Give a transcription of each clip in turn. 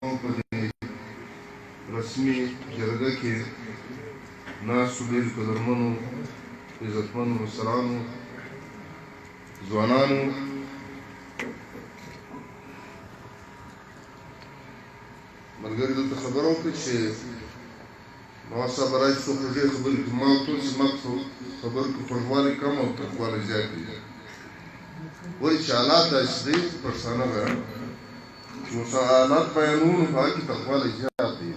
په دې رسمي جرګه کې ناستو ډېرو قدرمنو عزتمنو مشرانو ځوانانو ملګري دلته خبره وکړه چې نواز صاحب راشي څو خوږې خبرې کوي ما ورته وویل چې زما په خبرو کې خوږوالی کم او ترخوالی زیات دی وایي چې حالات داسې دی پښتانه به چې اوس حالات بیانوو نو په هغه کې ترخوالی زیات دی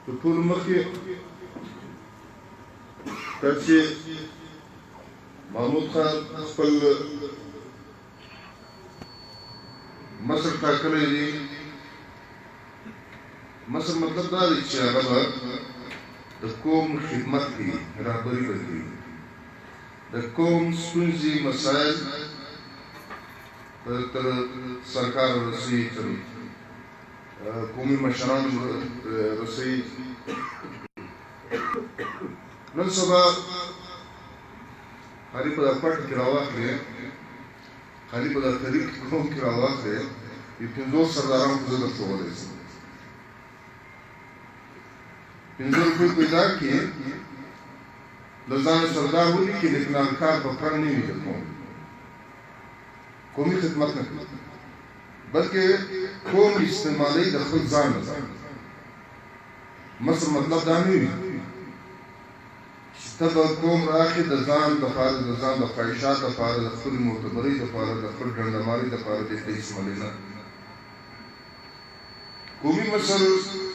د ټولو مخکې تر چې محمود خان خپل مصر ټاکلی دی مصر مطلب دا دی چې هغه به د قوم خدمت کوي رهبري به کوي د قوم ستونزې مسایل تر سرکار رسوي تر قومي مشرانو رسوي نن سبا خالي په دا پټ کې راواخلې خالي په دا طریق قوم کې راواخلې د 50 سردارانو په زړه څوړې شي 50 روپۍ پیدا کې لزان سردار ولي کې لیکن کار په کار نه وي کوم قومي خدمت نه کوي بلکې قوم استعمالي د خپل ځان نه مصر مطلب دا نه وي چې ته به قوم راخې د ځان دپاره د ځان د خواهشات دپاره د خپل معتبرۍ دپاره د خپل ډنډمارۍ دپاره دې ته استعمالي نه قومي مشر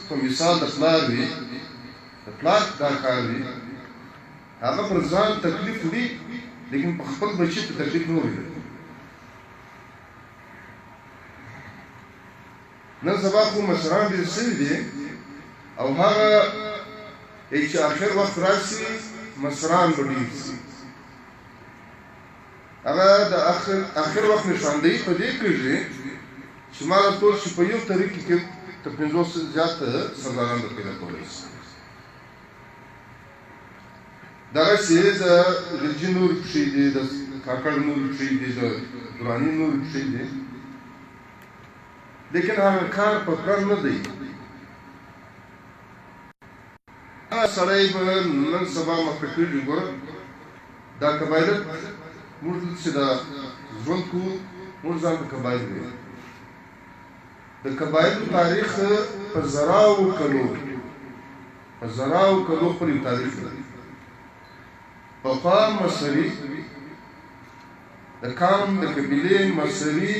په مثال د پلار وي د پلار دا کار وي هغه پر ځان تکلیف وړي لیکن په خپل بچي ته تکلیف نه وړي نن سبا خو مشران ډېر سوي دي او هغه چې آخر وخت راشي مشران به ډېر شي هغه د آخر وخت نشاندهي په دې کېږي چې ما راته وویل چې په یو طریق کې تر 50 زیات سرداران به پیدا کولی شي دغسې د غلجي نورې پښې دي د کاکړ نورې پښې دي د دراني نورې پښې دي لیکن هغه کار په کار نه دی هغه سړی به نن سبا مخکې کېږي ګوره دا قبایلت موږ چې دا ژوند کوو موږ ځان ته قبایل دی د قبایلو تاریخ په زراو کلو خپل تاریخ دی پخوا مصري د قام د قبیلې مصري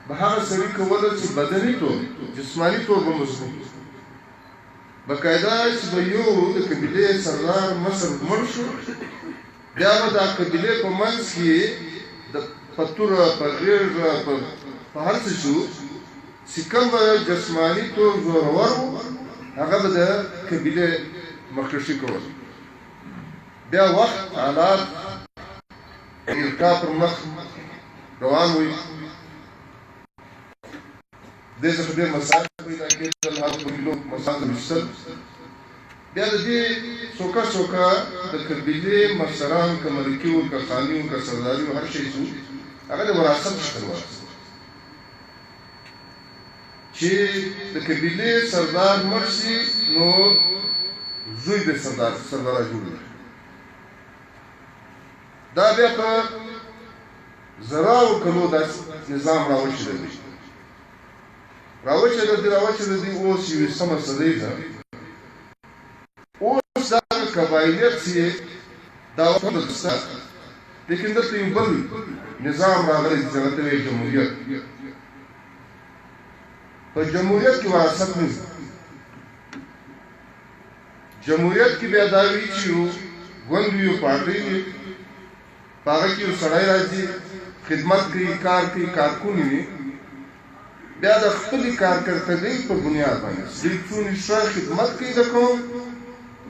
به هغه سړي کوله چې بدني طور جسماني طور به مضبوط بقاعده چې به یو د قبیلې سردار مصر مړ شو بیا به دا قبیلې په منځ کې د په توره په غېږه په هر څه شو چې کوم به جسماني طور زورور و هغه به د قبیلې مخکښي کول بیا وخت حالات ارکا پر مخ روان وي دې څخه ډېر مسایل پیدا کېدل هغه په کیلو مسایل ویشتل بیا د دې څوکه د قبیلې مشران که ملکي وو که خاني وو که سرداري وو هر شی شو هغه د وراثت شکل واخیست چې د قبیلې سردار مړ شي نو زوی د سرداره جوړوي دا بیا په زراو کلو داسې نظام راوچلوي اوس یویشتمه صدۍ ده اوس دا قبایلیت چې دا وخت لیکن دلته یو بل نظام راغلی چې هغه ته وایي جمهوریت په جمهوریت کې وراثت نه وي جمهوریت کې بیا دا وي چې یو ګوند وي یو پارټۍ وي په هغه کې یو سړی راځي خدمت کوي کار کوي کارکون وي بیا د خپلې کارکردګۍ په بنیاد باندې دوی څو نشه خدمت کوي د قوم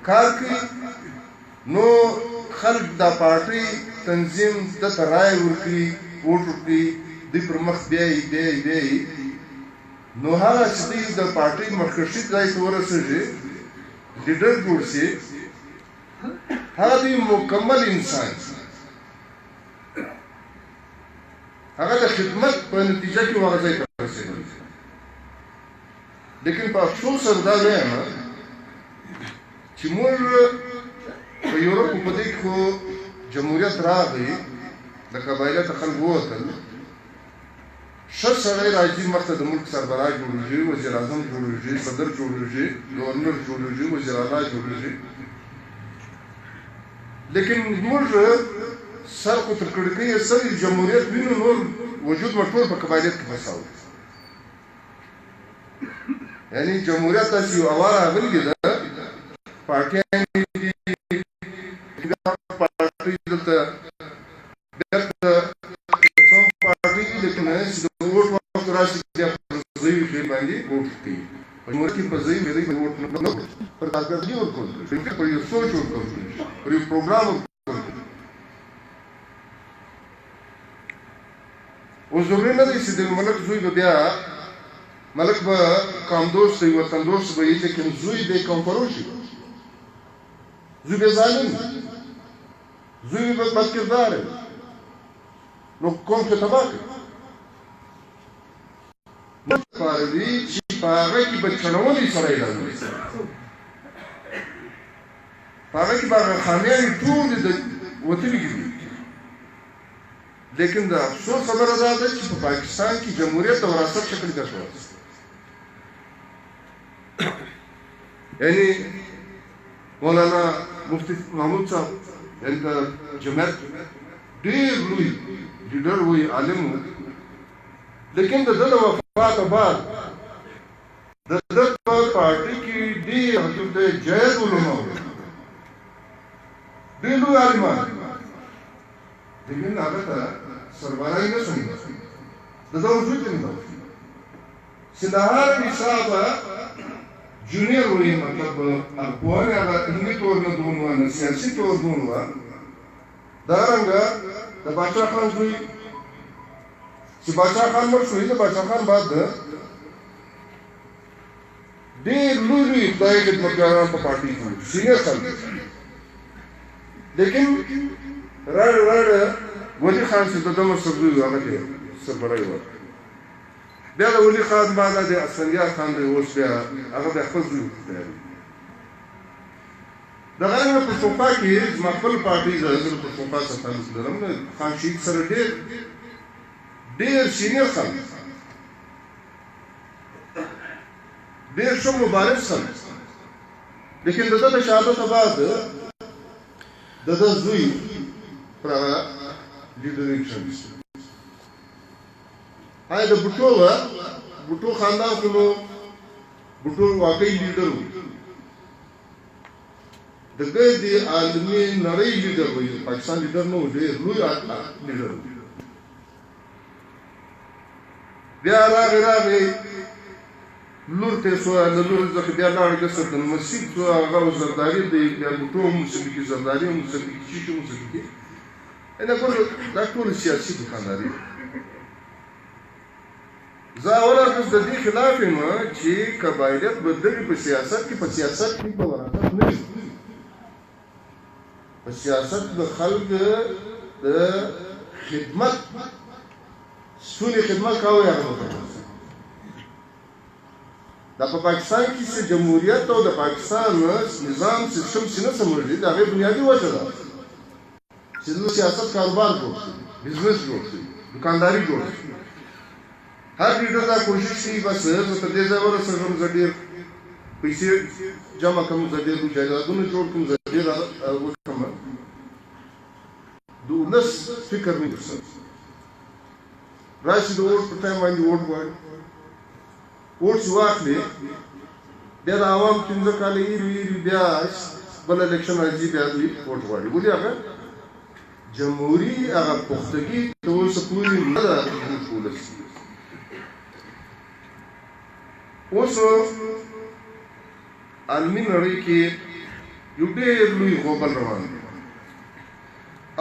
کار کوي نو خلک دا پارټۍ تنظیم دته رایې ورکوي ووټ ورکوي دوی پر مخ بیایي نو هغه چې دوی د پارټۍ مخکښي ځای ته ورسېږي لیډر جوړ شي هغه دوی مکمل انسان هغه د خدمت په نتیجه کې هغه ځای ته رسېدلی. لیکن په افسوس سره دا وایم چې موږ په یورپ په دې کې خو جمهوریت راغی، د قبایله ته خلک ووتل، ښه سړی راځي مخته د ملک سربراہ جوړېږي، وزیر اعظم جوړېږي، صدر جوړېږي، گورنر جوړېږي، وزیر اعلی جوړېږي. لیکن موږ سر خو تر کړکۍ سرې جمهوریت وینو، نور وجود مو ټول په قبایلیت کې فساد. یعنی جمهوریت داسې یو هوا راغلې ده، پارټیان دي، پارټۍ دلته بېرته څوم پارټۍ دي، لیکن چې د ووټ وخت راشي بیا پر ځایي شی باندې ووټ کوي. په جمهوریت کې په ځایي باندې ووټ نه کوي، پر کارګرګي ورکول کېږي، پر یو سوچ ورکول کېږي، پر یو پروګرام ورکول کېږي. اوس ضروري نه دی چې د ملک زوی به بیا ملک به کامدوست وي، وطندوست به وي، لیکن زوی به کمفروش وي، زوی به ظالم وي، زوی به بد کردار وي، نو قوم ته تباه کوي. موږ لپاره دي چې په هغه کې به چڼولی سړی راځي، په هغه کې به هغه خامیانې ټولې د وتلي دي. لیکن د افسوس خبره دا ده چې په پاکستان کې جمهوریت د وراثت شکل ته شوی. یعنی مولانا مفتی محمود صاحب یعنی د جمعیت ډېر لوی لیډر وی، عالم و، لیکن د ده د وفات بعد د ده په پارټۍ کې ډېر حضرت جایز علما وو، ډېر لوی عالمان، لیکن هغه ته سربراهي نه شوی، د ده وجود ته نه ده. چې د هر حساب جونیئر وی، مطلب اقوانې هغه علمي طور نه دون وه، نه سیاسي طور دون وه. دارنګه د باچا خان زوی چې باچا خان مړ شوی، د باچا خان بعد ډېر لوی لوی خدای خدمتګاران په پارټۍ کې وو، سینیر خلک. لیکن راړ ولي خان چې د ده مشر زوی و، هغه ته سربراهي ورکړه. بیا د ولي خان بعد د اسفندیار خان دی، اوس بیا هغه بیا خپل زوی ورکړی. د غرنګه پښتونخوا کې زما خپل پارټۍ ده، زه د پښتونخوا سره تعلق لرم، خان شهید سره ډېر سینیر خلک، ډېر ښه مبارز خلک. لیکن د ده د شهادت بعد د ده زوی پر هغه لیډري کښېنست. آیا د بوټو خاندان خو نو بوټو واقعي لیډر و، د ده د عالمي نړۍ لیډر و، پاکستان لیډر نه و، ډېر لوی لیډر و. بیا راغی لور ته شوه، له لور څخه بیا لاړه ګسر د مسیب شوه، هغه زرداري دی، بیا بوټو موسیقي، زرداري موسیقي، شیشو موسیقي، دا ټول سیاسي دکانداري. زه اول ارزښت د دې خلاف یم چې قبایلیت به دغې په سیاست کې په وراثت نه وي. په سیاست د خلک د خدمت سولې خدمت کوي، هغه دا په پاکستان کې چې جمهوریت او د پاکستان نظام سیستم چې نه سموي، د هغې بنیادي وجه ده چې د سیاست کاروبار جوړ شي، بزنس جوړ شي، دکانداري جوړ شي. هر لیډر دا کوشش کوي بس زه تر دې ځایه ورسېږم، زه ډېر پیسې جمع کړم، زه ډېر جایدادونه جوړ کړم، زه ډېر وکړم. د ولس فکر نه ورسره راشي، د ووټ په ټایم باندې ووټ غواړي، ووټ چې واخلي بیا د عوام 15 کاله ایري بیا بل الیکشن راځي، بیا دوی ووټ غواړي. ولې هغه جمهوري هغه پختګي ته اوسه پورې نه ده زموږ ولس. اوس عالمي نړۍ کې یو ډېر لوی غوبل روان دی،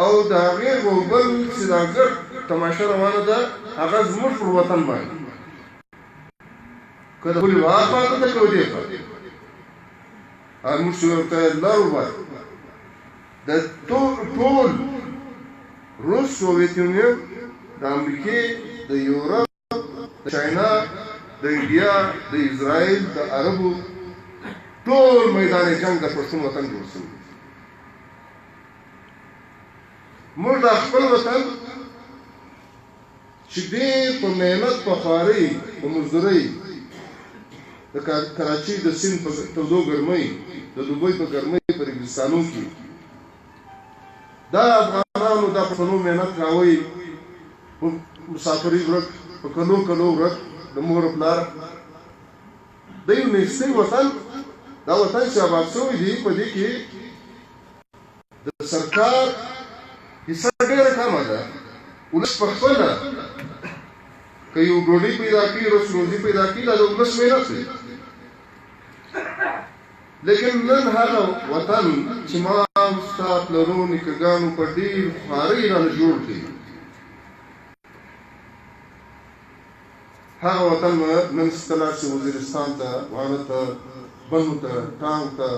او د هغې غوبل چې دا ګډ تماشه روانه ده، هغه زموږ پر وطن باندې، که د بلې وار باندې ده، که د دې باندې موږ چې ورته لارو باندې د ټول روس سوویت یونین د امریکې د یورپ د چاینا د انډیا د اسرائیل د عربو ټول میدان جنگ د پښتون وطن جوړ شوی موږ د خپل وطن چې ډېر په محنت په خوارۍ په مزدورۍ د کراچۍ د سیند په تودو ګرمۍ د دوبۍ په ګرمۍ په ریګستانو کې دا افغانانو دا پښتنو محنت کاوی په مسافرۍ ورک په کلو ورک د مور پلار د یو نیستۍ وطن دا وطن چې آباد شوی دی په دې کې د سرکار حصه ډېره کمه ده ولس په خپله که یو ډوډۍ پیدا کړي روز روزي پیدا کړي دا د ولس محنت دی لیکن نن هغه وطن چې ما ستا پلرو نیکهګانو په ډېر خوارۍ رانه جوړ کړي هغه وطن نن ستلا چې وزیرستان ته واڼه ته بنو ته ټانګ ته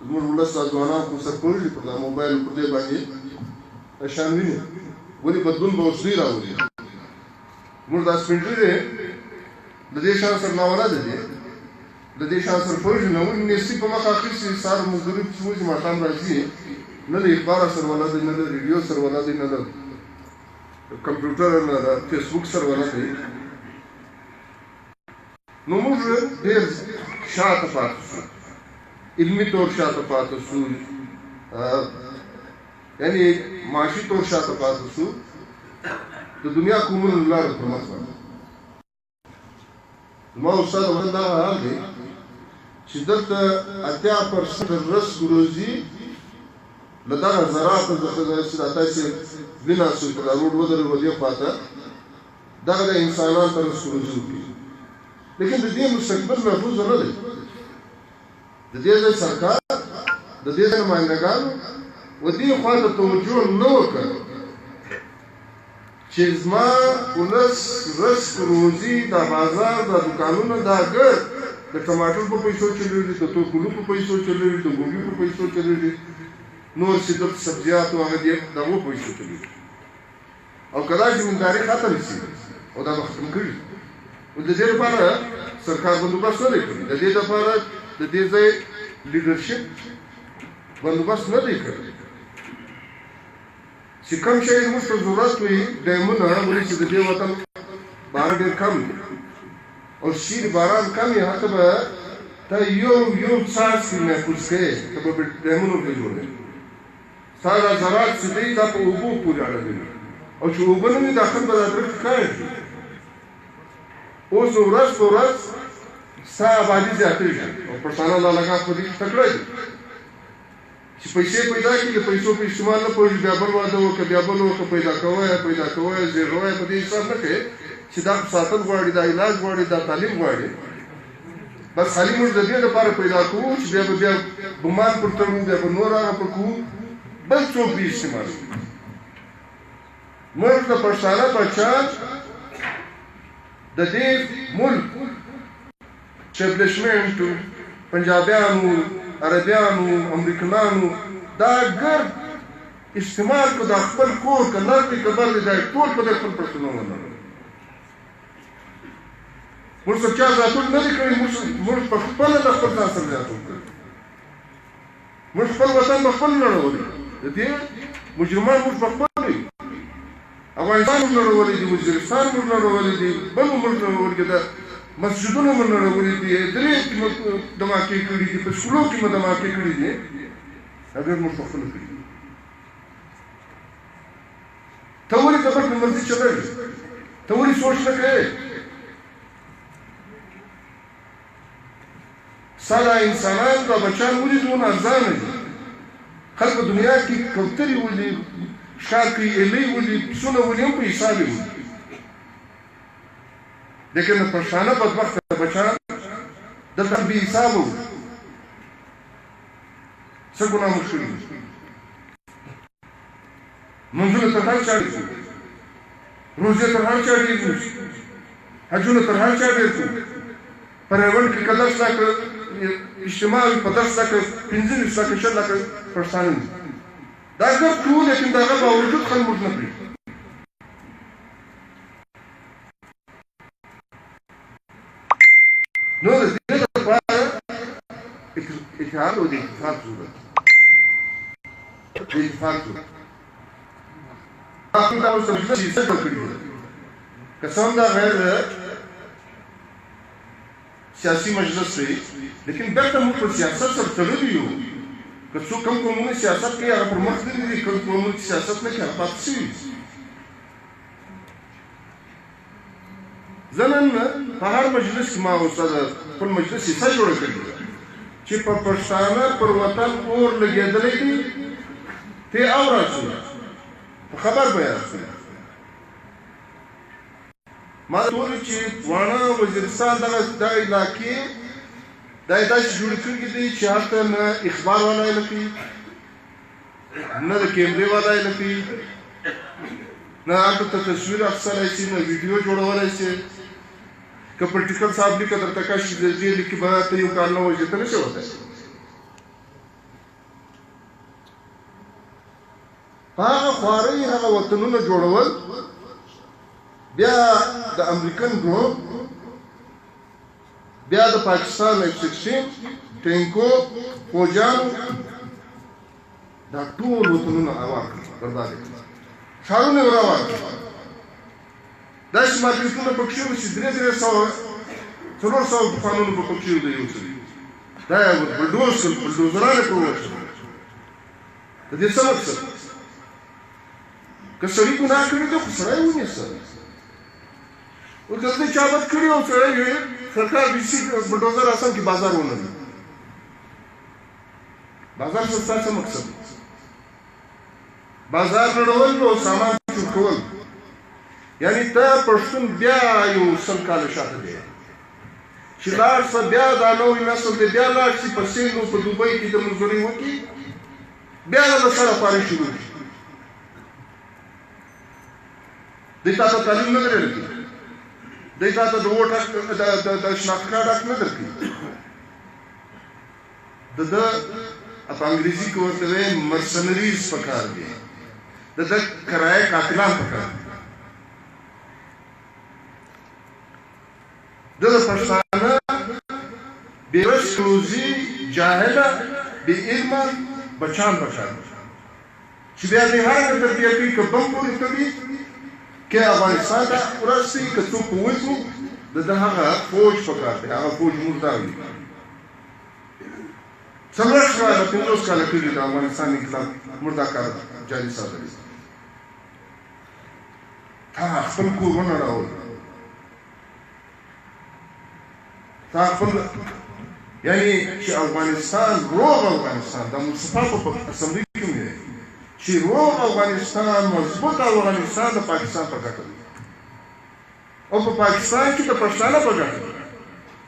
زموږ ولس ځوانان خو سر پوهېږي پر دا موبایل پر دې باندې شان ویني ولې بدلون به اوس دوی راولي زموږ دا سپین ږیرې د دې شان سره ناولده دي د دې شان سره پوهېږي نه ولې نیستي په مخ اخیستي سهار مزدوري چې وځي ماښام راځي نه د اخبار سره ولده نه د ریډیو سره ولده نه د کمپیوټر نه د فیسبوک سره ولده نو موږ ډېر شاته پاتې شو علمي طور شاته پاتې شو یعنی معاشي طور شاته پاتې شو د دنیا کومونو لارو پر مخ باندې زما استاد وطن دا حال دی چې دلته 80% رزق روزي له دغه زراعته چې دا تاسې وینه شوي پر روډ ودرېږو دې خواته دغه د انسانان ته رزق روزي وکړي لیکن د دې مستقبل محفوظ نه دی د دې ځای سرکار د دې ځای نمایندګانو و دې خواته توجه نه وکړه چې زما ولس رزق روزي دا بازار دا دوکانونه دا ګر د ټماټر په پیسو چلېږي د توکلو په پیسو چلېږي د ګوبي په پیسو چلېږي نور چې د سبزیاتو هغه دې دغو پیسو چلېږي او که دا زمینداري ختم شي او دا به ختم کړي د دې لپاره سرکار بندوبست نه دی کړی د دې لپاره د دې ځای لیډرشپ بندوبست نه دی کړی چې کوم شی زموږ ته ضرورت وي ډیمونه ولې چې د دې وطن باران ډېر کم دی او شیر باران کم وي هلته به ته یو څاڅکي محفوظ کوې ته به ډیمونو پرې جوړوې ستا دا زراعت چې دی دا په اوبو پورې اړه لري او چې اوبه نه وي دا خلک به دا درخت ښکاري اوس ورځ په ورځ ستا آبادي زیاتېږي او پښتانه لا لږه په دې کې تکړه دي چې پیسې پیدا کړي د پیسو په استعمال نه پوهېږي بیا بل واده وکړه بیا بل وکړه پیدا کوی زېږوی په دې حساب نه کوې چې دا ساتل غواړي دا علاج غواړي دا تعلیم غواړي بس خالي موږ د دې لپاره پیدا کوو چې بیا ګمان پر تړو بیا به نور هغه پر کوو بل څوک دې استعمال موږ د پښتانه بچیان د دې ملک اسټبلشمنټ پنجابیانو عربیانو امریکنانو دا ګرد استعمال کو دا خپل کور که لر دی که بر دی دا ټول په د خپل پښتنو ولرو موږ سره چا زیاتون نه دي کړی موږ په خپله د خپل ځان سره زیاتون کړی موږ خپل وطن په خپل نړولی د دې مجرمان موږ په خپل افغانستان موږ نړولی دي وزیرستان موږ نړولی دي بل موږ نړولی دي مسجدونه موږ نړولی دي درې دماکې کړي دي په سکولو کې مو دماکې کړي دي هغه موږ په خپله کړي ته ولې خبر په مرضي چلوې ته ولې سوچ نه کوې ستا دا انسانان دا بچیان ولې دونه ارزانه دي خلک په دنیا کې کوترې ولې شاکې ایلۍ ولې پسونه ولې هم په حساب یې ولې لیکن د پښتانه بدبخته بچیان دلته بې حسابه وو څه ګناه مو شوي منځونه تر هر چا ډېر کړو روزې تر هر چا ډېر کړو حجونه تر هر چا ډېر کړو په ریوند کې که 10 لکه اجتماع وي په 10 لکه 15 لکه 20 لکه پښتانه دي دا ګر ټول لیکن دغه باوجود خلک موږ نه پرېږدي. نو د دې لپاره اتحاد او د اتفاق ضرورت دی. د اتفاق ضرورت دا اوس چې څه کړي که څنګه دا غیر سیاسي مجلس دی لیکن بیرته موږ په سیاست سره تړلي یو. که څوک کوم قومونه سیاست کوي هغه پر مخ تللي دي، کوم قومونه سیاست نه کوي هغه پاتې شوي دي. زه نن په هر مجلس کې ما استاد خپل مجلس حصه جوړه کړې ده چې په پښتانه پر وطن اور لګېدلی دی ته اورا شو په خبر به یاست. ما ټول چې واڼه وزیرستان دغه علاقې دا داسې جوړې کړي دي چې هلته نه اخبار والا یې نه کوي، نه د کیمرې والا یې نه کوي، نه هلته ته تصویر اخیستلی شي، نه ویډیو جوړولی شي. که پلټیکل صاحب لیکه درته کشف د دې لیکي به ته یو کال نه وژې ته نه شې وتی. په هغه خوارۍ هغه وطنونه جوړول بیا د امریکن ګروپ بیا د پاکستان F-16 ټینکو فوجانو دا ټول وطنونه هوار کړل، برباد یې کړل، ښارونه یې راوار کړل. داسې مارکېټونه پکښې وو چې 300 طوفانونه په پکښې وو د یو سړي. دا یې بلډوز کړل، بلډوزران یې پرې ووژل. د دې څه مقصد؟ که سړي ګناه کړې ده خو سړی ونیسه. اوس که دې چا بد کړي او سړی وي سرکار بیسي بلډوزر اسان کې بازار ونه لري. بازار څه ستا څه مقصد دی؟ بازار نړول او سامان چورکول. یعنې ته پښتون بیا یو 100 کاله شاته دی چې لاړ شه بیا دا نوی نسل دی بیا لاړ شي په سند او په دوبۍ کې د مزدورۍ وکړي بیا له سره خواري شروع کړي. دوی تا ته تعلیم نه درکوي، دوی تا ته د ووټ حق د شناخت کارډ حق نه درکوي. د ده په انګریزي کې ورته وایي مرسنریز پکار دي، د ده کرایه قاتلان پکار دي. د پښتانه بېوس روزي جاهله بې علمه بچان پکار دي چې بیا دې هر تربیه کوي که بم پورې کوي که افغانستان ته ورسي که څوک ووځو د ده هغه فوج پکار دی. هغه فوج موږ دا وي 40 کاله 50 کاله کېږي د افغانستان انقلاب موږ دا کار جاري ساتلی. تا خپل کور ونړول، تا خپل یعنی چې افغانستان روغ افغانستان د مصطفی په اسمبلي کې وي چې روغ افغانستان مضبوط افغانستان د پاکستان په ګټه دی او په پاکستان کې د پښتانه په ګټه دی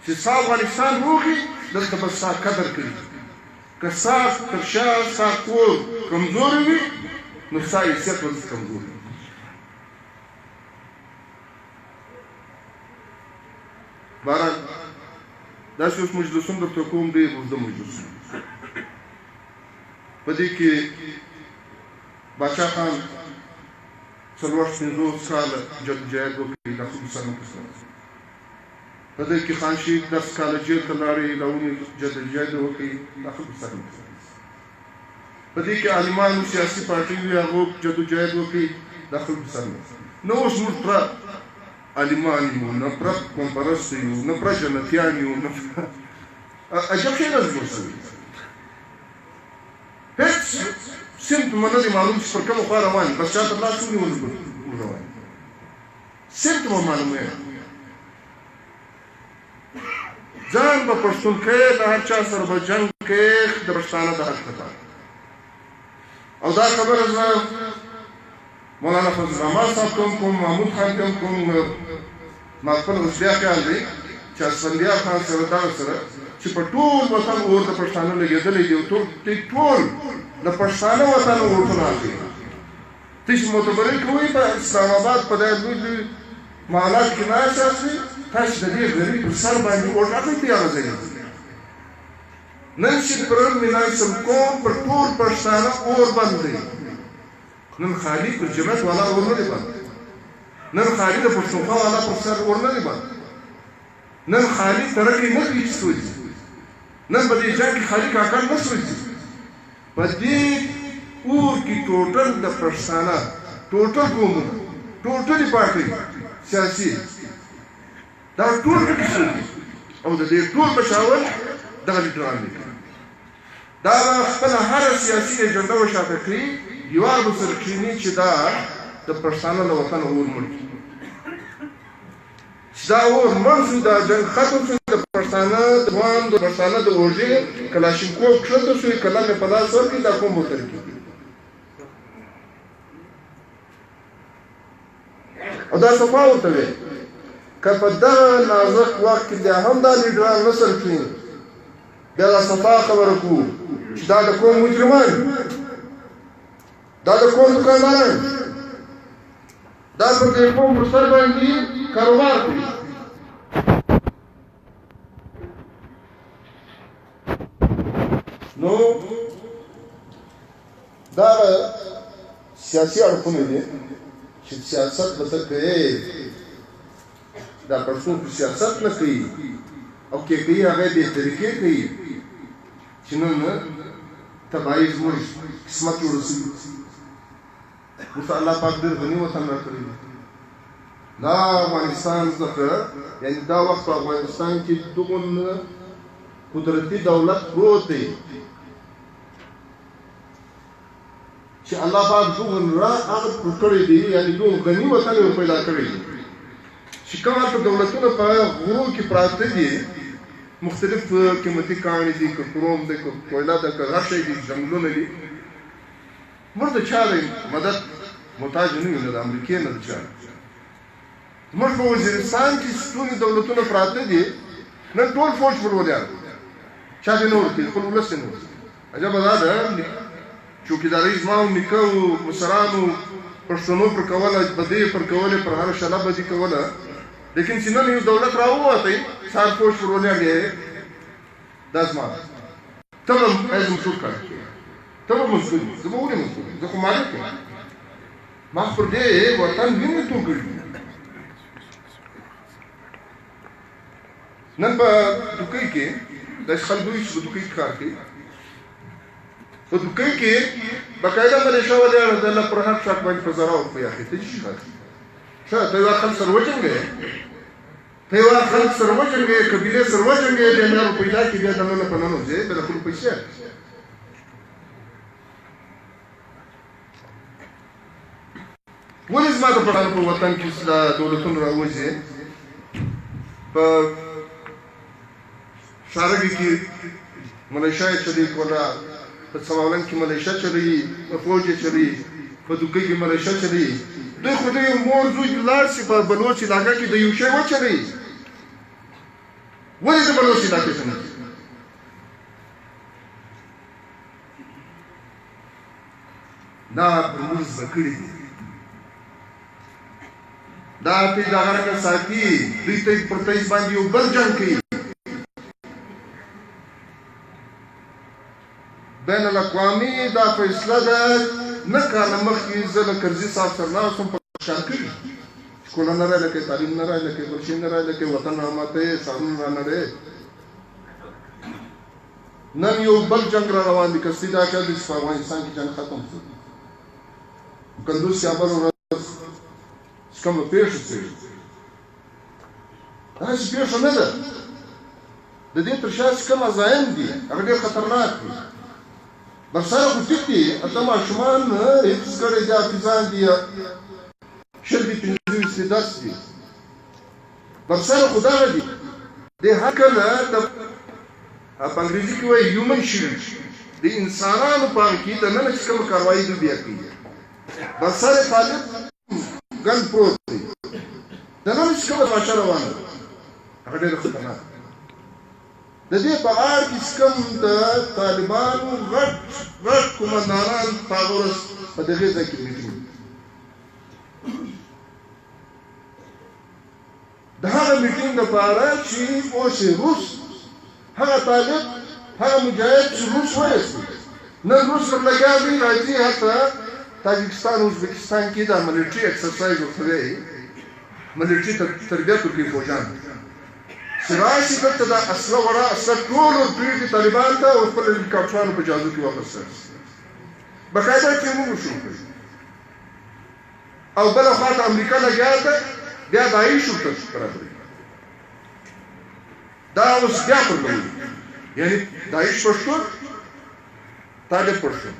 چې ستا افغانستان روغي دلته به ستا قدر کوي. که ستا تر شا ستا کور کمزوري وي نو ستا حیثیت به کمزوري وي. بهرحال داسې اوس مجلسونه درته کوم ډېر اوږده مجلسونه. په دې کې باچا خان 45 کاله جدوجہد وکړي، دا خو سر نه کړه. په دې کې خان شهید 10 کاله جیل ته لاړې، لونې جدوجہد وکړي، دا خو سر نه کړه. په دې کې عالمانو سیاسي پارټۍ وي هغو جدوجہد وکړي، دا خو سر نه کړه. نو اوس موږ پوره عالمان یو، نه پوره قوم پرست یو، نه پوره جنتیان یو، نه عجب شی نه جوړ شوي. هېڅ سمت مو نه دی معلوم چې پر کومه خوا روان یي، بس چا ته لاس ونیول روان یي. سمت مو معلوموي. ځان به پښتون کوې، د هر چا سره به جنګ کوې د پښتانه د حق لپاره. او دا خبره زه مولانا فضل الرحمن صاحب کوم محمود خان کوم ما خپل اوس بیا خیال دی چې اسفندیار خان سره دغه سره چې په ټول وطن اور د پښتانه لګېدلی دی او ټول د پښتانه وطن اورونه اخلي. تاسې معتبرۍ کوئ په اسلام آباد په دغه لوی لوی محلات کې ناست یاستئ، تاسې د دې غریب پر سر باندې اور اخلئ په هغه ځای کې. نن چې پرون مینای سم کوم پر ټول پښتانه اور بند دی. نن خالي پر جمعیت والا ورنه دی باندې نن خالي د پښتونخوا والا پر سر ورنه دی باندې نن خالي ترکي نه کیږي نن په دې ځای کې خالي کاکان نه سوځي په دې اور کې ټوټل د پښتانه ټوټل قومونه ټوټلي پارټي سیاسي دا ټول کې سوځي او د دې ټول مشاور دغه لیډران دي دا خپل هر سیاسي اجنډا وشاته کوي دیوار به سره کښېني چې دا د پښتانه له وطن اور مړ کړي چې دا اور مړ شو دا جنګ ختم شو د پښتانه د ځوان د پښتانه د اوږې کلاشینکوف کښته شو قلم یې په لاس ورکړي دا کوم به ترې کېږي او دا صفا ورته وی که په دغه نازک وخت کې بیا هم دا لیډران نسل کښېني بیا دا صفا خبره کوو چې دا د کوم مجرمان دا د کوم دکانداران دا پر دې کوم پر سر باندې کاروبار کوي نو دا سیاسي اړخونه دي چې سیاست به څه کوي دا پښتون سیاست نه کوي او کې کوي هغه دې طریقې کوي چې نن تبعیض زموږ قسمت ورسوي اوس الله پاک ډېر غني وطن راکړی دا افغانستان څخه یعنی دا وخت په افغانستان کې دغه قدرتي دولت پروت دی چې الله پاک دغه را هغه کړی دی یعنی دوه غني وطن پیدا کړی دی چې کومه دولتونه په غرو کې پراته دي مختلف قیمتي کاڼي دي که کروم دی که کویلا ده که غشی دي ځنګلونه دي موږ د چا د مدد محتاج نه یو د امریکې نه د چا زموږ په وزیرستان کې ستوني دولتونه پراته دي نن ټول فوج پر ولاړ چا دې نه ورکوي خپل ولس یې نه ورکوي عجبه دا ده چوکیداري زما او نیکه او مشرانو پښتنو پر کوله بدۍ پر کولې پر هر شله بدي کوله لیکن چې نن یو دولت راووتی سار فوج پر ولاړ دی دا زما ته به مسؤل کار ته به مسؤل زه به ولې مسؤل زه خو مالک یم ما پر دې وطن وینې تو کړي نن په دوکۍ کې داسې خلک وي چې په دوکۍ کې کار کوي په دوکۍ کې باقاعده ملیشه ولاړه ده الله پر هر شاک باندې په زره روپۍ اخلي ته چې کار ښه ته یو خلک سره وجنګې ته یو خلک سره وجنګې قبیلې سره وجنګې بیا مې روپۍ راکړي بیا دننه په ننوځې بیا د خپلو پیسې اخلي ولې زما د پښتنو په وطن کې دا دولتونه راوځي په شارګي کې ملیشه چلی کولا په سماولن کې ملیشه چلی په فوج چلی په دوکۍ کې ملیشه چلی دوی خو دې مور زوی لاړ شي په بلوچ علاقه کې د یو شی وچلی ولې د بلوچ علاقې ته نه دا موږ ذکرې دا په دغه کې ساتي دوی ته پرتایز باندې یو بل جنگ کوي بین الاقوامي دا فیصله ده نه کاله مخکې زه له کرزي صاحب سره ناست وم په شان کړي ښکلا نه رایله کوي تعلیم نه رایله کوي بل شي نه رایله کوي وطن رحمت دی سرونه رانه دی نن یو بل جنگ را روان دي کسي دا چې په افغانستان کې جنگ ختم شو کندوز سیابر ورځ کومه پیښه شوې هغه پیښه نه ده د دې تر شا کوم عزایم دي هغه ډېر خطرناک دي برسره خو ټیک دي اته ماشومان هېڅ کړی دي حافظان دي شل دي پنځه استعداد دي برسره خو دغه دي د حق نه د په انګریزي کې وایي هیومن شیلډ د انسانانو په هغه کې د نن چې کومه کاروایي دوی بیا کوي برسره طالب ګن پروت دی د نن چې کومه تماشا روانه ده هغه ډېره خطرناکه د دې په غاړه کې کوم د طالبانو غټ قومندانان په ورځ په دغه ځای کې میټینګ د هغه میټینګ لپاره چې اوس روس هغه طالب هغه مجاهد چې روس ورسېد نن روس ورلګیا دی راځي حتی تاجکستان ازبکستان کې دا ملټري ایکسرسایز ورته وایي ملټري تربیت ورکوي فوجان چې راشي دلته دا اسلحه وړه اسلحه ټول ورپرېږدي طالبان ته او خپل هلیکاپټرانو په جازو کې واخیستل باقاعده ټیمونه شروع کړي او بله خوا ته امریکا لګیا ده بیا داعش ورته برابروي دا اوس بیا پرلوي یعنی داعش پښتون طالب پښتون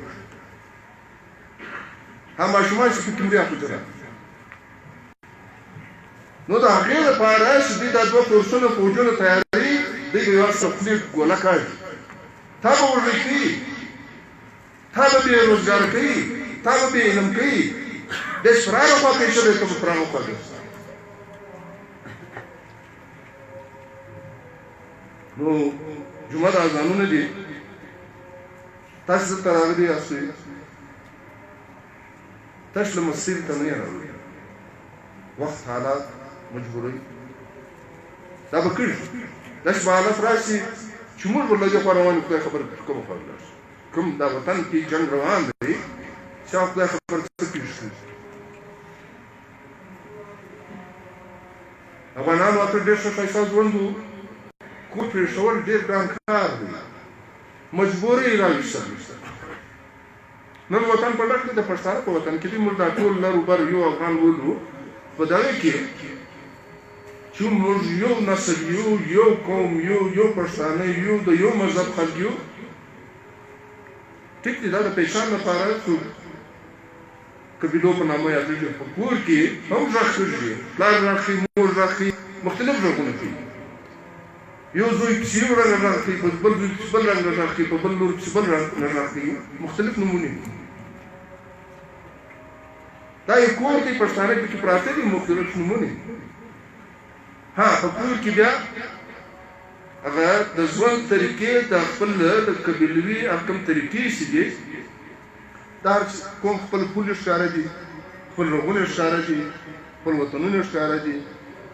هم ماشومان چې پکې مریا خوځره نو د هغې لپاره چې دوی دا دوه کورسونه فوجونه تیاري دوی به یوه سپلي ګوله کاږي تا به وژل کوي تا به بې روزګاره کوي تا به بې علم کوي بیا چې فرانو خوا کوي شوی ته به فرانو خوا کوي نو جمعه د اذانونه دي تاسو دلته راغلي یاستئ تاسو له مسجد ته نه راغلي وخت حالات مجبوري دا به کړي دا چې به حالت راشي چې موږ به له دې خوا روان یو خدای خبر کومه خوا ولاړ شي کوم دا وطن کې جنګ روان دی چې هغه خدای خبر څه کېږي افغانانو ورته ډېر ښه ښایسته ژوند و کور پرېښول ډېر ګران کار دی مجبوري یې راویستل نن وطن په ډک دی د پښتانه په وطن کې دي موږ دا ټول لر وبر یو افغان ولرو په دغه کې چې موږ یو نسل یو قوم یو پښتانه یو د یو مذهب خلک یو ټیک دی دا د پېشان لپاره څو قبیلو په نامه یادېږي په کور کې هم غږ کېږي پلار غږ کوي مور غږ کوي مختلف غږونه کوي یو زوی پسې یو رنګ غږ کوي په بل زوی پسې بل رنګ غږ کوي په بل لور پسې بل رنګ غږ کوي مختلف نمونې دا یو کور دی پښتانه پکې پراته دي مختلف نمونې ها په کور کې بیا هغه د ژوند طریقې د خپل د قبیلوي کوم طریقې چې دي دا کوم خپل پولې ښکاره دي خپل رغونه ښکاره دي خپل وطنونه ښکاره دي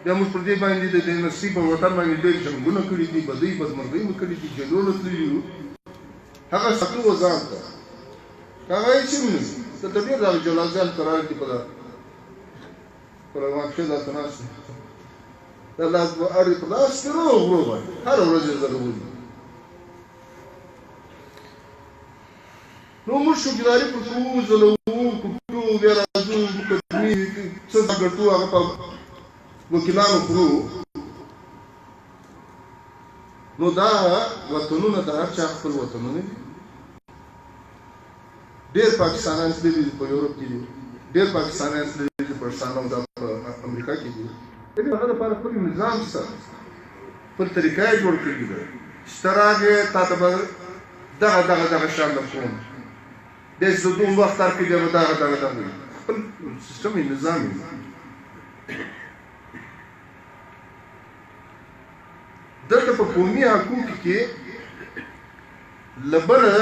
بیا موږ پر دې باندې د نصیب په وطن باندې ډېر جنګونه کړي دي بدۍ بدمرغۍ مو کړي دي جګړو تللي یو هغه ساتو وځان ته هغه یې چې مونږ دلته ډېر دغه جلازیان ته راغلي په روان کښې دلته ناست د لاس دوه اړې په لاس کې غرو باندې هره ورځ یې ځغلولي نو موږ شوګیداري پر کوو ځلوو کوو بیا راځو مقدمې څه ګټو هغه په وکیلانو خورو نو دا وطنونه د هر چا خپل وطنونه دي ډېر پاکستانیان تللي دي په یورپ کې دي ډېر پاکستانیان تللي دي په پاکستان او دا په امریکا کې دي د هغه لپاره خپل نظام شته خپل طریقه یې جوړ کړې ده چې ته راغې تا ته به دغه شان درکوم بیا چې دوم وخت درکړي بیا به دغه خپل سیستم یې نظام یې دلته په قومي حقوقو کې له بله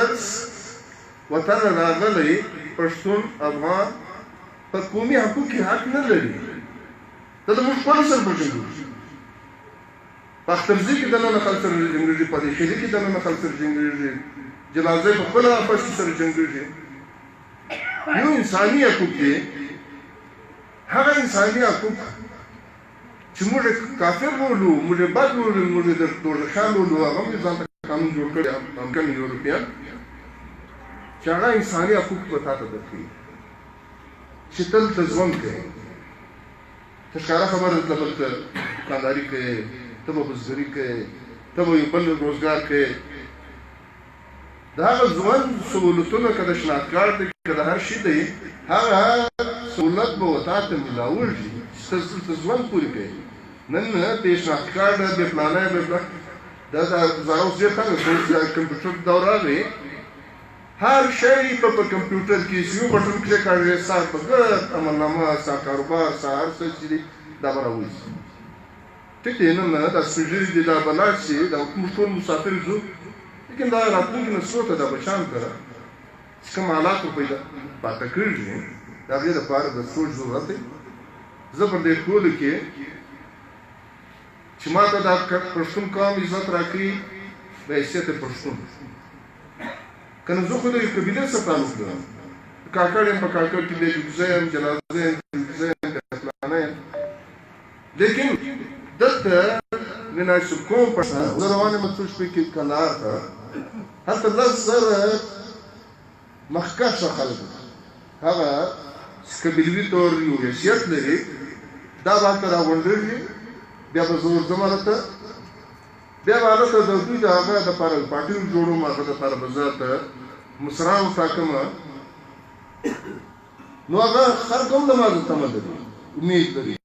وطن راغلی پښتون افغان په قومي حقوقو کې حق نه لري دا د موږ خپلو سره پېژنو په اخترزي کې دننه خلک سره جنګېږي په دېخلي کې دننه خلک سره جنګېږي جنازې په خپله آپس کې سره جنګېږي یو انساني حقوق دی هغه انساني حقوق چې موږ کافر بولو موږ بد بولو موږ د دوزخیان بولو هغه هم ځان ته قانون جوړ کړی امریکن یورپیان چې هغه انساني حقوق به تا ته درکوي چې تل ته ژوند کوې ته ښکاره خبره ته بل ته دکانداري کوې ته به بزګري کوې ته به یو بل روزګار کوې د هغه ژوند سهولتونه که د شناخت کارت دی که د هر شي دی هغه سهولت به تا ته میلاوږي چې ته ژوند پورې کوې نن بې شناخت کارت بې پلانه بې دا اوس ډېر خلک کمپیوټر دور راغی هر شی په کمپیوټر کې چې یو بټن کلیک کړی ستا په ګډ عملنامه ستا کاروبار ستا هر څه چې دي دا به راوځي ټیک دی نن دا سپین ږیري دي دا به لاړ شي دا موږ ټول مسافر ځو لیکن دا راتلونکي نسلو ته دا بچیان کړه چې کوم حالات پیدا پاته کړي د هغې لپاره د سوچ ضرورت دی زه پر دې ټولو کې چې ما ته دا پښتون قوم عزت راکړي به حیثیت پښتون که نه زه خو د یو قبیلې سره تعلق لرم د کاکړ یم په کاکړ کې بې جوګزه یم جنازه یم جوګزه یم فلانه یم لیکن دلته مناسب کوم زه روان یم څو شپې کې کندهار ته هلته 10,000 مخکښه خلک هغه قبیلوي طور یو حیثیت لري دا به هلته راغونډېږي بیا به زه ورځم هلته بیا به هلته د دوی د هغه دپاره پارټي جوړوم هغه دپاره به زه هلته مشران وټاکم نو هغه خلک هم د ما د تمه لري امید لري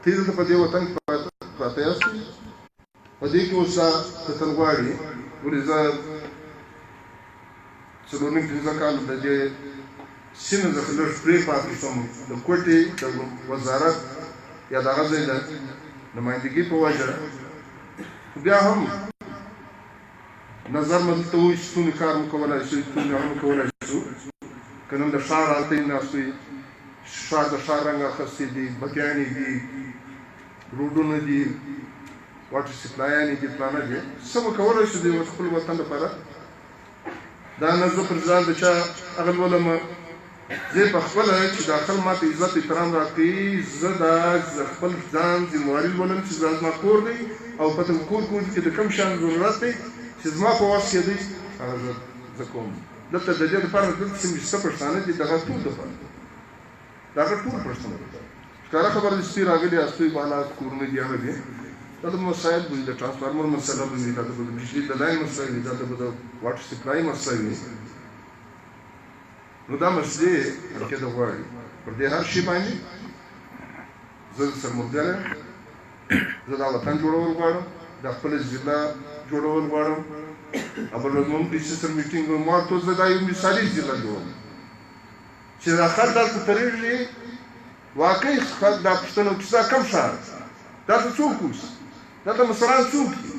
ته دلته په دې وطن کې پراته یاست په دې کې اوس وطن غواړي ولې زه څلور نیم پنځه کاله د دې سیمې څخه لږ پرې پاتې شوم د کوټې د وزارت یا د هغه ځای د نمایندګۍ په وجه بیا هم نظر مې دلته وایي چې څومره کار مو کولی شو څومره هم کولی شو که نن د ښار هلته یې ناست وي ښار د ښار رنګ اخیستی دي بګیانې دي روډونه دي واټر سپلایانې دي فلانه دي څه به کولی شو د خپل وطن لپاره دا نه زه پر ځان د چا هغه لولم زه په خپله چې داخل ما ته عزت احترام راکوي زه دا خپل ځان ذمهواري لولم چې دا زما کور دی او په دغه کور کې د کوم شیانو ضرورت دی چې زما په وس کې دی هغه زه کوم دلته د دې لپاره دلته چې څه پښتانه دي دغه ټول دپاره د هغه ټول پښتانه دي ښکاره خبره د سپي راغلي استوي بالا کورونه دي هغه دي دا د مسایل وي د ټرانسفارمر مسله وي دا د بجلي د لاین مسله وي دا د واټر سپلای مسله وي نو دا مسلې حرکت غواړي پر دې هر شي باندې زه سرمرګر یم زه دا وطن جوړول غواړم د خپل ضلع جوړول غواړم ابرزمون پیسې سره میټینګ ما ته زه دا یو مثالي ضلع جوړوم چې دا خلک دلته ترېږي واقعي خلک دا پوښتنه وکړي چې دا کوم ښار دلته څوک اوسي دلته مشران څوک دي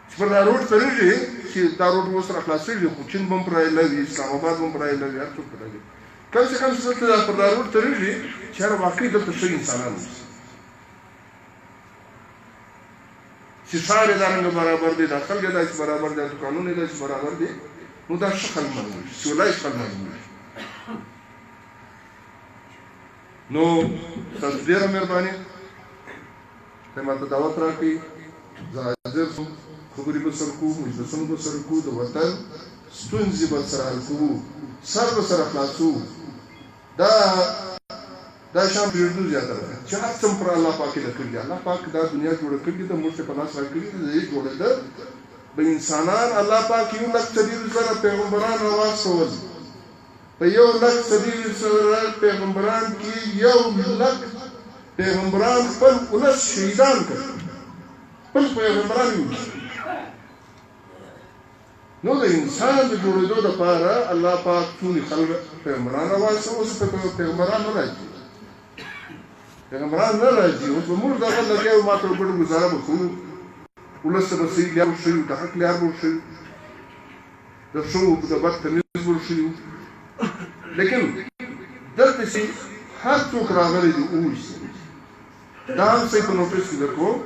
چې پر دا روډ ترېږي چې دا روډ ورسره خلاصېږي خو چین به هم پرایله وي اسلام آباد به هم پرایله وي هر څوک پرایله وي کم سے کم چې دلته پر دا روډ ترېږي چې هر واقعي دلته ښه انسانان اوسي چې ښار یې دارنګه برابر دی دا خلک یې داسې برابر دی دوکانونه یې داسې برابر دي نو دا ښه خلک معلوم وي سوله یې خلک معلوم وي نو تاسو ډېره مهرباني ته ماته دعوت راکړئ زه حاضر شم خبرې به سره کوو مجلسونه به سره کوو د وطن ستونزې به سره حل کوو سر به سره خلاصوو دا شان پرېږدو زیاته ده چې هر څه پر الله پاک یې کړي دي الله پاک دا دنیا جوړه کړې ده موږ ته په لاس راکړي دي د دې جوړېده به انسانان الله پاک 1,40,000 پیغمبران راواستول په 1,40,000 پیغمبران کې 1,00,000 پیغمبران خپل ولس شهیدان کړل خپل پیغمبران یې نو د انسان د جوړېدو دپاره الله پاک ټولې خلک پیغمبران راواستول اوس پیغمبران نه راځي پیغمبران نه راځي اوس به موږ دغه لګیا یو ما ته ګډه ګزاره به کوو ولس ته به صحیح لار وښیو د حق لار به وښیو د ښو د بد تمیز به وښیو لیکن دلته چې هر څوک راغلی دی اوسي دا هم صحیح په نوټس کې درکوم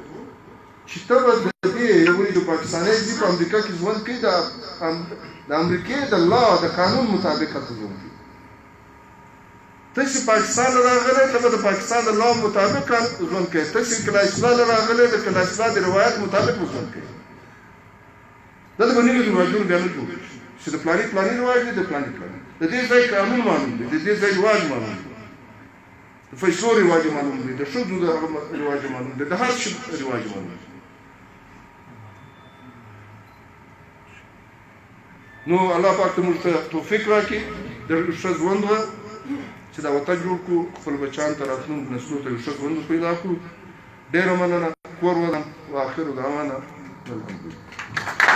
چې ته به د دې ولې د پاکستاني دي په امریکا کې ژوند کوي د امریکې د لا د قانون مطابق هلته ژوند کوي ته چې پاکستان راغلی ته به د پاکستان د لا مطابق ژوند کوي ته چې کلاشلا راغلی د کلاشلا د روایت مطابق ژوند کوي دا د نوي رواجونو بیا نه جوړ چې د فلاني رواج دی د فلاني د دې ځای قانون معلوم دی د دې ځای رواج معلوم دی د فیصلو رواج معلوم دی د ښځو د رواج معلوم دی د هر شي رواج معلوم دی نو الله پاک ته موږ ته توفیق راکړي د ښه ژوند چې دا وطن جوړ کړو خپل بچیانو ته راتلونکو نسلو ته یو ښه ژوند پیدا کړو ډېره مننه کور ودان واخر دعوانا الحمدلله